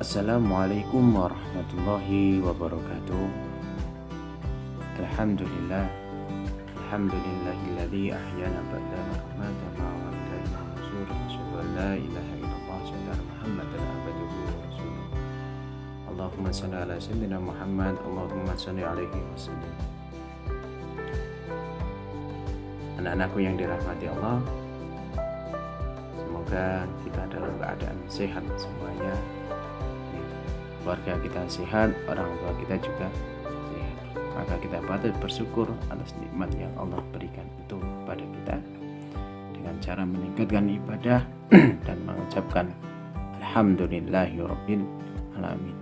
Assalamualaikum warahmatullahi wabarakatuh. Alhamdulillah. Alhamdulillahilladzi ahyana ba'da ma amatana wa ilaihil nusyur. Asyhadu an la ilaha illallah wa anna Muhammadan abduhu wa rasuluh. Allahumma shalli ala sayyidina Muhammad. Allahumma shalli alaihi wasallam. Anak-anakku yang dirahmati Allah, semoga kita dalam keadaan sehat semuanya. Keluarga kita sehat, orang tua kita juga sehat. Maka kita patut bersyukur atas nikmat yang Allah berikan itu pada kita dengan cara meningkatkan ibadah dan mengucapkan Alhamdulillahirabbil alamin.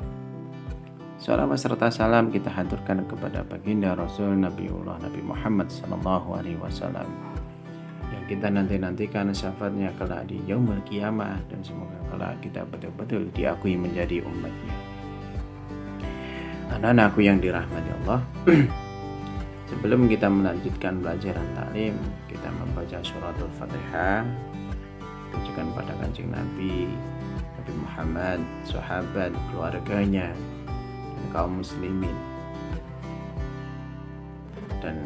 Salawat serta salam kita haturkan kepada baginda Rasul Nabiullah Nabi Muhammad sallallahu alaihi wasallam yang kita nantikan syafaatnya kelak di yaumul qiyamah, dan semoga kelak kita betul-betul diakui menjadi umatnya. Anak-anakku yang dirahmati Allah, sebelum kita melanjutkan pelajaran taklim, kita membaca suratul Fatihah, tujukan pada Kanjeng Nabi Muhammad, sahabat, keluarganya, dan kaum muslimin, dan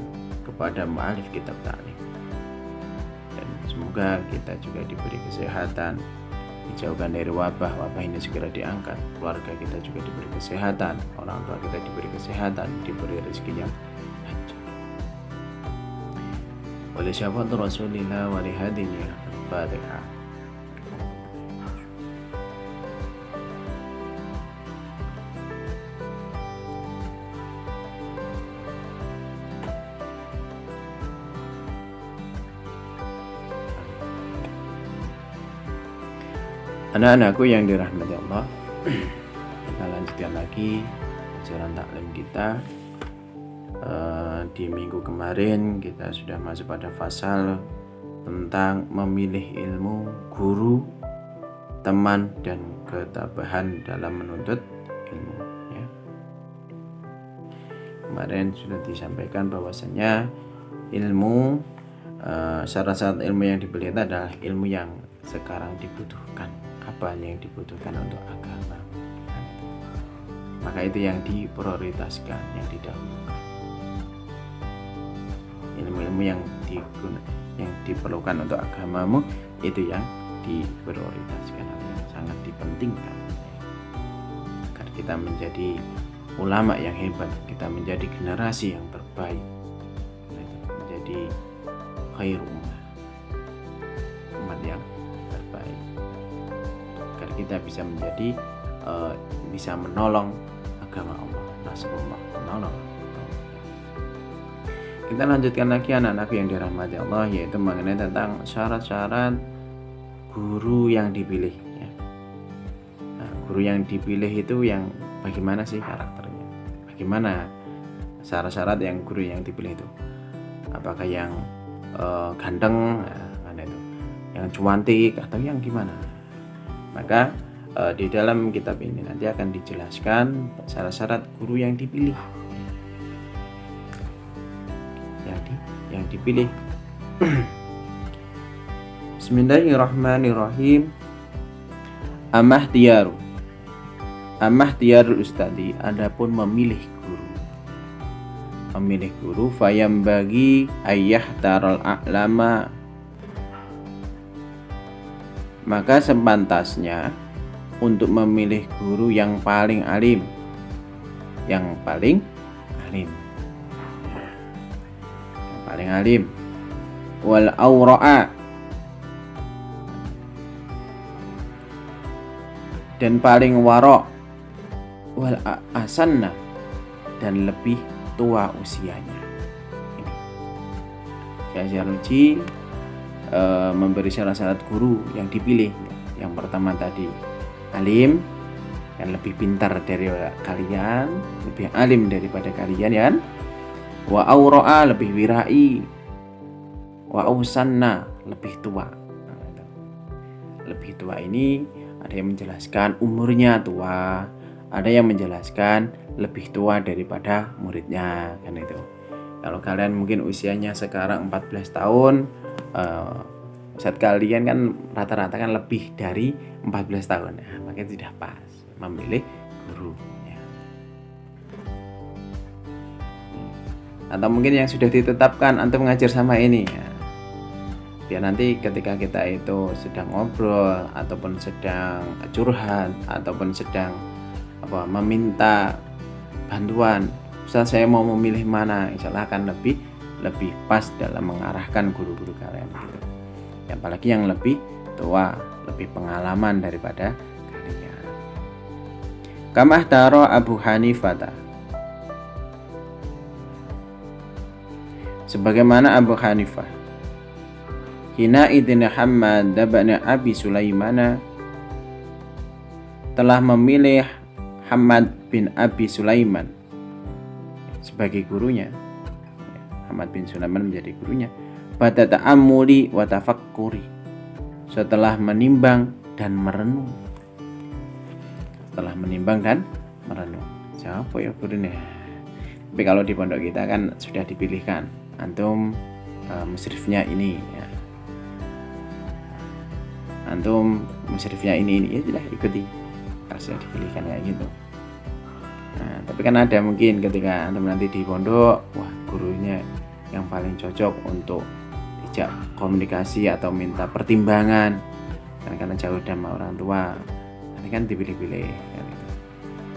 kepada mu'alif kitab taklim. Dan semoga kita juga diberi kesehatan, dijauhkan dari wabah ini segera diangkat, keluarga kita juga diberi kesehatan, orang tua kita diberi kesehatan, diberi rezeki yang lancar. Oleh syafaat Rasulillah wa lihadini al-Fatihah. Anak-anakku yang dirahmati Allah, kita lanjutkan lagi pelajaran taklim kita. Di minggu kemarin kita sudah masuk pada fasal tentang memilih ilmu, guru, teman, dan ketabahan dalam menuntut ilmu. Ya. Kemarin sudah disampaikan bahwasanya ilmu, syarat-syarat ilmu yang dipilih itu adalah ilmu yang sekarang dibutuhkan. Apa yang dibutuhkan untuk agama, maka itu yang diprioritaskan, yang didahulukan. Ilmu-ilmu yang diperlukan untuk agamamu itu yang diprioritaskan, yang sangat dipentingkan, agar kita menjadi ulama yang hebat, kita menjadi generasi yang terbaik, menjadi khair umat yang terbaik, agar kita bisa menjadi bisa menolong agama Allah, Rasulullah, menolong. Kita lanjutkan lagi anak-anak yang dirahmati Allah, yaitu mengenai tentang syarat-syarat guru yang dipilih. Ya. Nah, guru yang dipilih itu yang bagaimana sih karakternya? Bagaimana syarat-syarat yang guru yang dipilih itu? Apakah yang ganteng, mana itu? Yang cuantik atau yang gimana? Maka di dalam kitab ini nanti akan dijelaskan syarat-syarat guru yang dipilih. Yang dipilih. Bismillahirrahmanirrahim. Amahtiyarul ustadi, adapun memilih guru. Memilih guru, fayam bagi ayyahtaral a'lama, maka sepantasnya untuk memilih guru yang paling alim. Wal awra'a, dan paling wara', wal asanna, dan lebih tua usianya. Ini Syekh Ruji memberi syarat-syarat guru yang dipilih. Yang pertama tadi alim, yang lebih pintar dari kalian, lebih alim daripada kalian, ya. Wa awra'a, lebih wirai. Wa ausanna, lebih tua. Lebih tua ini ada yang menjelaskan umurnya tua, ada yang menjelaskan lebih tua daripada muridnya, kan itu. Kalau kalian mungkin usianya sekarang 14 tahun, Ustadz kalian kan rata-rata kan lebih dari 14 tahun, makanya tidak pas. memilih guru ya. Atau mungkin yang sudah ditetapkan antum mengajar sama ini ya. Biar nanti ketika kita itu sedang ngobrol ataupun sedang curhat ataupun sedang meminta bantuan, Ustaz saya mau memilih mana, insyaallah akan lebih pas dalam mengarahkan guru-guru kalian gitu. Apalagi yang lebih tua, lebih pengalaman daripada kalian. Kamah taro Abu Hanifah, sebagaimana Abu Hanifah, hina idin Hammad bin Abi Sulaimana telah memilih Hammad bin Abi Sulaiman sebagai gurunya. Hammad bin Sulaiman menjadi gurunya. Pada ta'amuli wa tafakkuri, setelah menimbang dan merenung. Setelah menimbang dan merenung. Siapa ya gurunya? Tapi kalau di pondok kita kan sudah dipilihkan. Antum musyrifnya ini ya. Antum musyrifnya ini ya sudah ikuti. Kalau sudah dipilihkan kayak gitu. Nah, tapi kan ada mungkin ketika antum nanti di pondok, wah gurunya yang paling cocok untuk dijak komunikasi atau minta pertimbangan karena jauh dari orang tua, nanti kan dipilih-pilih kan gitu.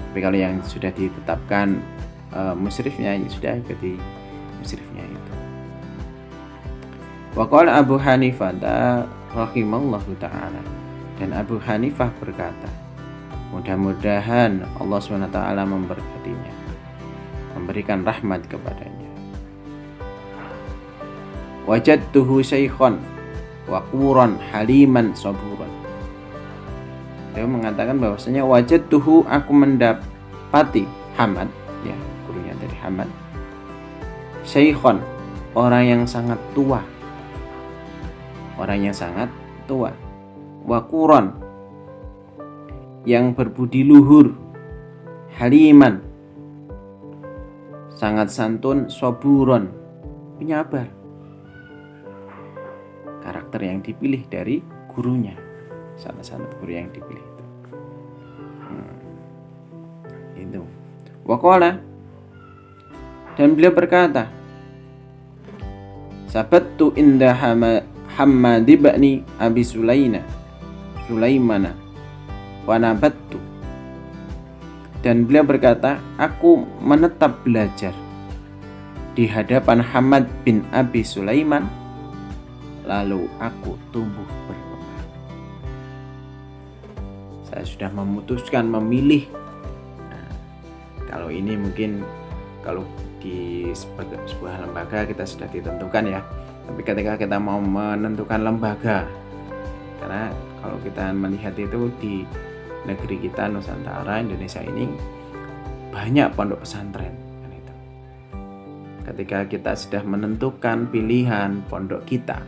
Tapi kalau yang sudah ditetapkan musyrifnya ya sudah ikuti musyrifnya itu. Wa qala Abu Hanifah rahimallahu ta'ala, dan Abu Hanifah berkata, mudah-mudahan Allah SWT memberkatinya, memberikan rahmat kepadanya. Wajadtuhu syaikhan waquran haliman saburan. Dia mengatakan bahwasanya wajadtuhu, aku mendapati Hammad ya, gurunya dari Hammad, syaikhan, orang yang sangat tua. Orang yang sangat tua. Waquran, yang berbudi luhur. Haliman, sangat santun. Saburon, penyabar. Karakter yang dipilih dari gurunya, salah satu guru yang dipilih itu. Itu. Waqala, dan beliau berkata, sabattu inda Hammad bin Abi Sulaimana wa nabattu, dan beliau berkata, aku menetap belajar di hadapan Hammad bin Abi Sulaiman, lalu aku tumbuh berkembang. Saya sudah memutuskan memilih. Nah, kalau ini mungkin kalau di sebuah lembaga kita sudah ditentukan ya. Tapi ketika kita mau menentukan lembaga, karena kalau kita melihat itu di negeri kita Nusantara Indonesia ini banyak pondok pesantren. Ketika kita sudah menentukan pilihan pondok kita,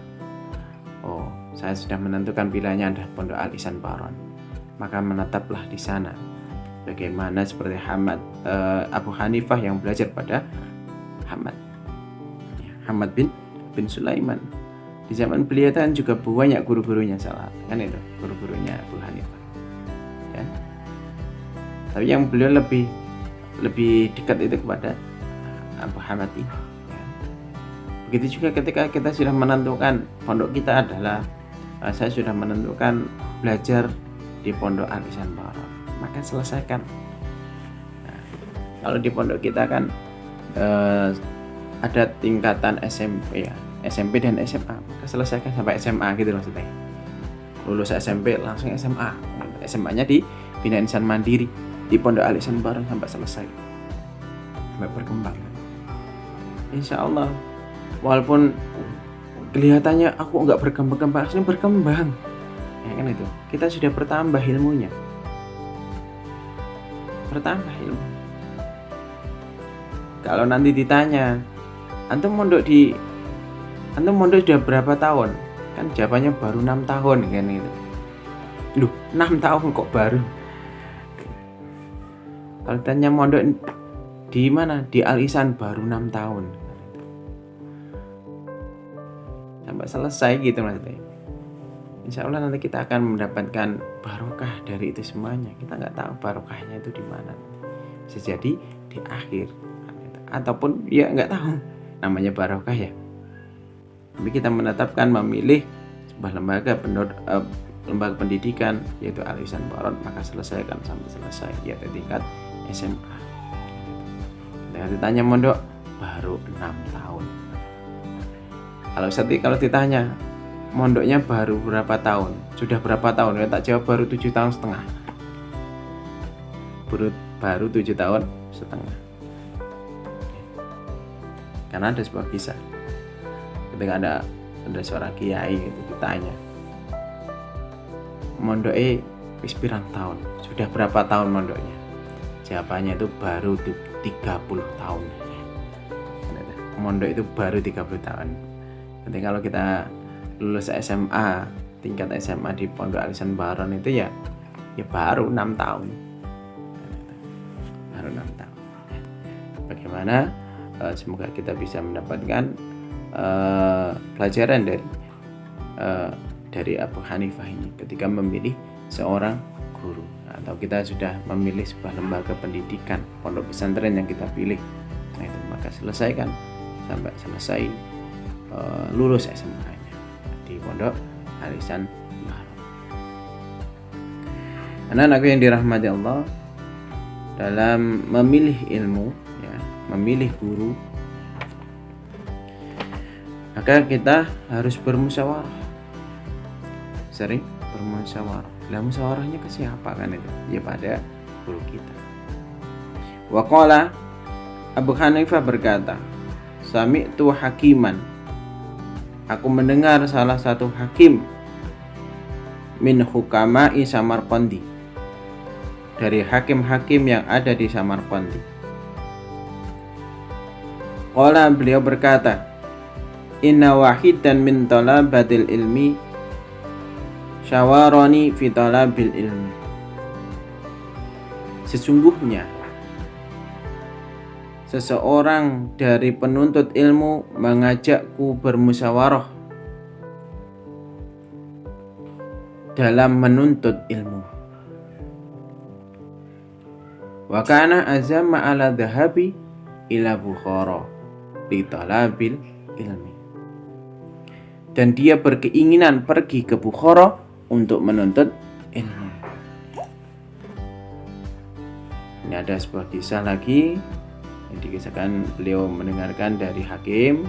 oh, saya sudah menentukan pilihannya adalah Pondok Al Ihsan Baron, maka menetaplah di sana. Bagaimana seperti Abu Hanifah yang belajar pada Hammad bin Sulaiman. Di zaman beliau kan juga banyak guru-gurunya, salah kan itu guru-gurunya Abu Hanifah. Ya. Tapi yang beliau lebih dekat itu kepada Abu Hamad ini. Ya. Begitu juga ketika kita sudah menentukan pondok kita adalah saya sudah menentukan belajar di Pondok Al Ihsan Baron, maka selesaikan. Nah, kalau di pondok kita kan ada tingkatan SMP ya, SMP dan SMA, maka selesaikan sampai SMA gitu maksudnya. Lulus SMP langsung SMA, SMA-nya di Bina Insan Mandiri di Pondok Al Ihsan Baron sampai selesai, sampai berkembang. Insya Allah, walaupun kelihatannya aku nggak berkembang, aslinya berkembang, ya kan itu. Kita sudah bertambah ilmunya, Kalau nanti ditanya, antum mondok sudah berapa tahun? Kan jawabannya baru 6 tahun kan itu. Loh, 6 tahun kok baru? Kalau tanya mondok di mana? Di Al Ihsan baru 6 tahun. Sampai selesai gitu maksudnya. insya Allah nanti kita akan mendapatkan barokah dari itu semuanya. Kita nggak tahu barokahnya itu di mana. Bisa jadi di akhir, ataupun ya nggak tahu, namanya barokah ya. Tapi kita menetapkan memilih sebuah lembaga pendidikan yaitu Al-Ihsan Baron, maka selesaikan sampai selesai yaitu tingkat SMA. Dengan ditanya mondok baru 6 tahun. Kalau ditanya mondoknya baru berapa tahun, sudah berapa tahun, ya tak jawab baru 7 tahun setengah. Baru 7 tahun setengah. Karena ada sebuah kisah. Ketika ada seorang kiai itu ditanya, mondoknya wis pirang tahun, sudah berapa tahun mondoknya? Jawabannya itu baru 30 tahun. Mondok itu baru 30 tahun. Nanti kalau kita lulus SMA, tingkat SMA di Pondok Al-Ihsan Baron itu ya baru 6 tahun. Baru 6 tahun. Bagaimana? Semoga kita bisa mendapatkan pelajaran dari Abu Hanifah ini ketika memilih seorang guru, atau kita sudah memilih sebuah lembaga pendidikan, pondok pesantren yang kita pilih. Nah itu maka selesaikan sampai selesai lulus SMA-nya di Pondok Al-Ihsan Baron. Anak-anakku yang dirahmati Allah, dalam memilih ilmu, ya, memilih guru, maka kita harus bermusyawarah. Sering bermusyawarah. Lah musyawarahnya ke siapa kan itu? Ya pada guru kita. Waqala Abu Hanifah berkata, sami'tu hakiman, aku mendengar salah satu hakim min hukama'i Samarqandi, dari hakim-hakim yang ada di Samarqandi. Qala, beliau berkata, inna wahidan min talabatil ilmi syawarani fi talabil ilmi. Sesungguhnya seseorang dari penuntut ilmu mengajakku bermusyawarah dalam menuntut ilmu. Wa kana azama ala dhahabi ila Bukhara li talabil ilmi. Dan dia berkeinginan pergi ke Bukhara untuk menuntut ilmu. Ini ada sebuah kisah lagi yang dikisahkan, beliau mendengarkan dari hakim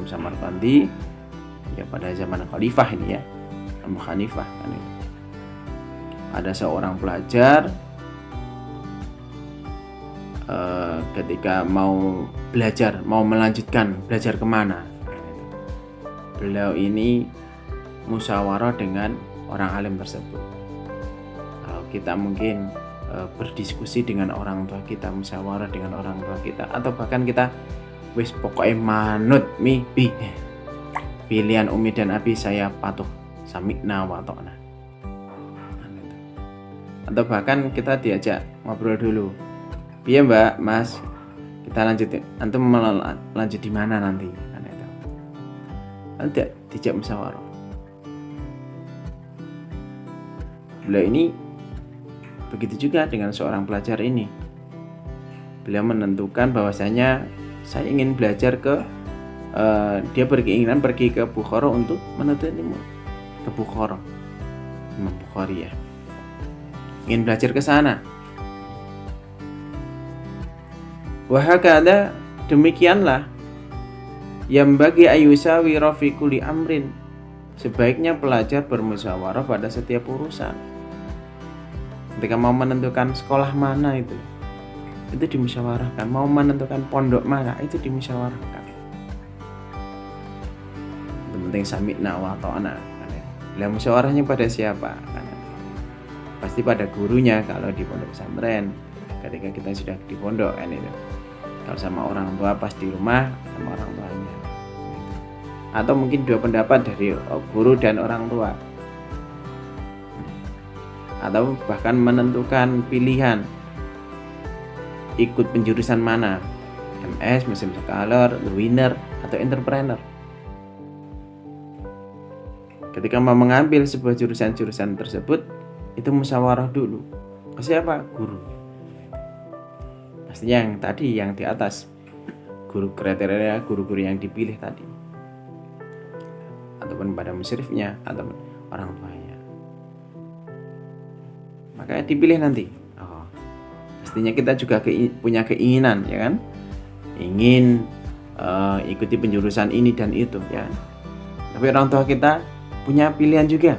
Samarqandi ya pada zaman khalifah ini ya, Abu Hanifah kan itu. Ada seorang pelajar ketika mau melanjutkan belajar kemana, beliau ini musyawarah dengan orang alim tersebut. Kalau kita mungkin berdiskusi dengan orang tua kita, musyawarah dengan orang tua kita, atau bahkan kita wis pokoknya manut pilihan umi dan abi, saya patuh, sami'na wa ta'na. Atau bahkan kita diajak ngobrol dulu, iya mbak, mas, kita lanjutin, antum lanjut di mana nanti, kan itu. Nanti dijak musyawarah. Beliau ini begitu juga dengan seorang pelajar ini. Beliau menentukan bahwasanya saya ingin belajar dia berkeinginan pergi ke Bukhara untuk menuntut ilmu. Ke Bukhara, Imam Bukhari ya, ingin belajar ke sana. Wahakada, demikianlah yang bagi ayusawi fi kulli amrin, sebaiknya pelajar bermusyawarah pada setiap urusan. Ketika mau menentukan sekolah mana itu dimusyawarahkan, mau menentukan pondok mana itu dimusyawarahkan. Yang penting sami'na wa ta'na. Lah musyawarahnya pada siapa? Pasti pada gurunya kalau di pondok pesantren. Ketika kita sudah di pondok kan itu. Kalau sama orang tua pas di rumah sama orang tuanya. Atau mungkin dua pendapat dari guru dan orang tua. Atau bahkan menentukan pilihan ikut penjurusan mana, MS, Muslim Scholar, The Winner, atau Entrepreneur. ketika mau mengambil sebuah jurusan tersebut, itu musyawarah dulu. Ke siapa? Guru. Pastinya yang tadi, yang di atas, guru kriteria guru-guru yang dipilih tadi, ataupun pada musyrifnya ataupun orang tuanya. Makanya dipilih nanti. Pastinya kita juga punya keinginan, ya kan? Ingin ikuti penjurusan ini dan itu, ya. Tapi orang tua kita punya pilihan juga.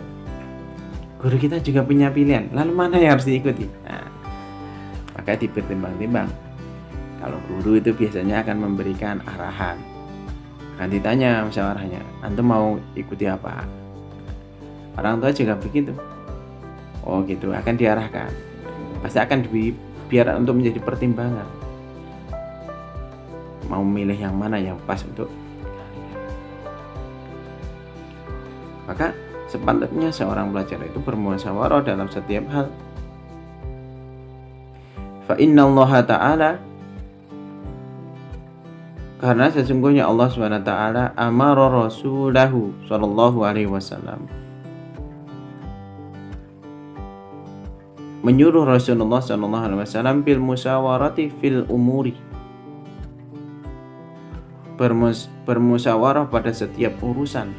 Guru kita juga punya pilihan. Lalu mana yang harus diikuti? Nah, maka dipertimbang-timbang. Kalau guru itu biasanya akan memberikan arahan. Akan ditanya musyawarahnya, antum mau ikuti apa? Orang tua juga begitu. Oh gitu, akan diarahkan. Pasti akan biar untuk menjadi pertimbangan. Mau milih yang mana yang pas untuk kalian. Maka sepatutnya seorang pelajar itu bermusyawarah dalam setiap hal. Fa innallaha ta'ala, karena sesungguhnya Allah SWT amara rasulahu sallallahu alaihi wasallam, menyuruh Rasulullah sallallahu alaihi wasallam bil musyawarati fil umuri, bermusyawarah pada setiap urusan.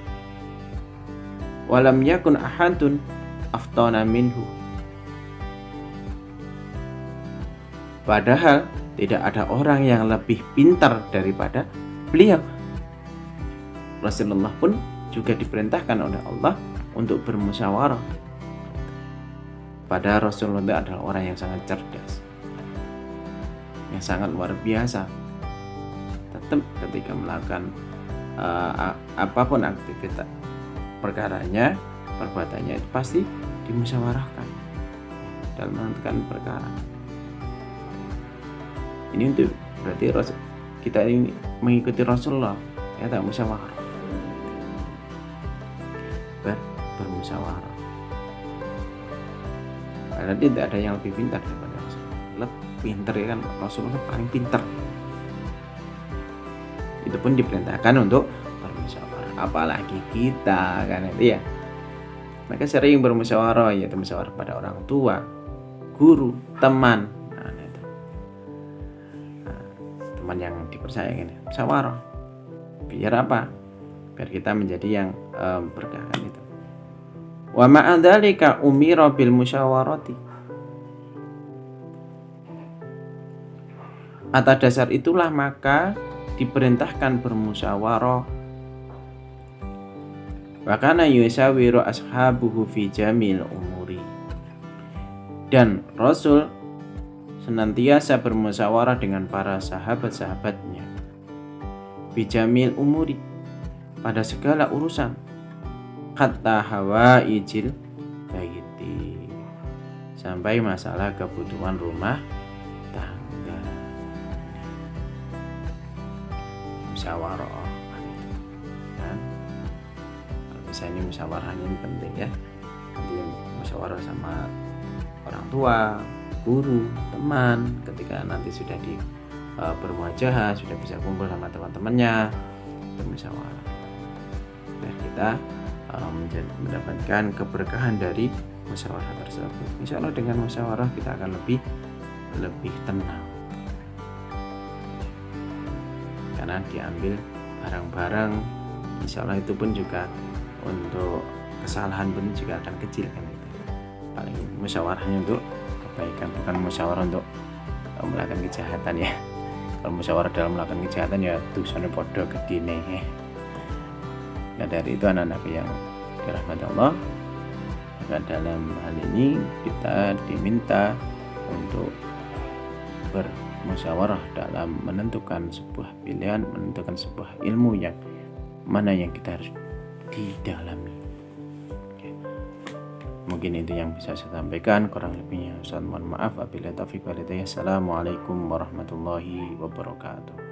Walam yakun ahadun aftana minhu, padahal tidak ada orang yang lebih pintar daripada beliau. Rasulullah pun juga diperintahkan oleh Allah untuk bermusyawarah. Padahal Rasulullah adalah orang yang sangat cerdas, yang sangat luar biasa. Tetap ketika melakukan apapun aktivitas perkaranya, perbuatannya itu pasti dimusyawarahkan dalam menentukan perkara. Ini untuk berarti kita ini mengikuti Rasulullah, ya, tak musyawarah, bermusyawarah. Karena tidak ada yang lebih pintar daripada Rasulullah. Lebih pintar, ya kan, Rasulullah paling pintar. Itu pun diperintahkan untuk bermusyawarah. Apalagi kita, kan itu ya. Mereka sering bermusyawarah, yaitu musyawarah pada orang tua, guru, teman. Teman yang dipercaya ini, musyawarah. Biar apa? Biar kita menjadi yang berkah itu. Wa ma'adzalika umira bil musyawarati. Atas dasar itulah maka diperintahkan bermusyawarah. Wa kana yusawiru ashabuhu fi jamil umuri. Dan Rasul senantiasa bermusyawarah dengan para sahabat-sahabatnya. Fi jamil umuri, pada segala urusan. Hatta hawaijil baiti, sampai masalah kebutuhan rumah tangga. Musyawarah kan? Misalnya musyawarahnya ini penting, ya. Nanti musyawarah sama orang tua, guru, teman, ketika nanti sudah di bermuajahah, sudah bisa kumpul sama teman-temannya, bermusyawarah. Biar kita mendapatkan keberkahan dari musyawarah tersebut. Insya Allah dengan musyawarah kita akan lebih tenang, karena diambil barang-barang. Insya Allah itu pun juga untuk kesalahan pun juga akan kecil, kan itu. Paling musyawarahnya untuk kebaikan, bukan musyawarah untuk melakukan kejahatan, ya. Kalau musyawarah dalam melakukan kejahatan, ya dosanya podo gedine. Nah, dari itu anak-anak yang dirahmati Allah, maka dalam hal ini kita diminta untuk bermusyawarah dalam menentukan sebuah pilihan, menentukan sebuah ilmu yang mana yang kita harus didalami. Oke. Mungkin itu yang bisa saya sampaikan, kurang lebihnya Ustaz mohon maaf. Wabillahi taufiq wal hidayah. Assalamualaikum warahmatullahi wabarakatuh.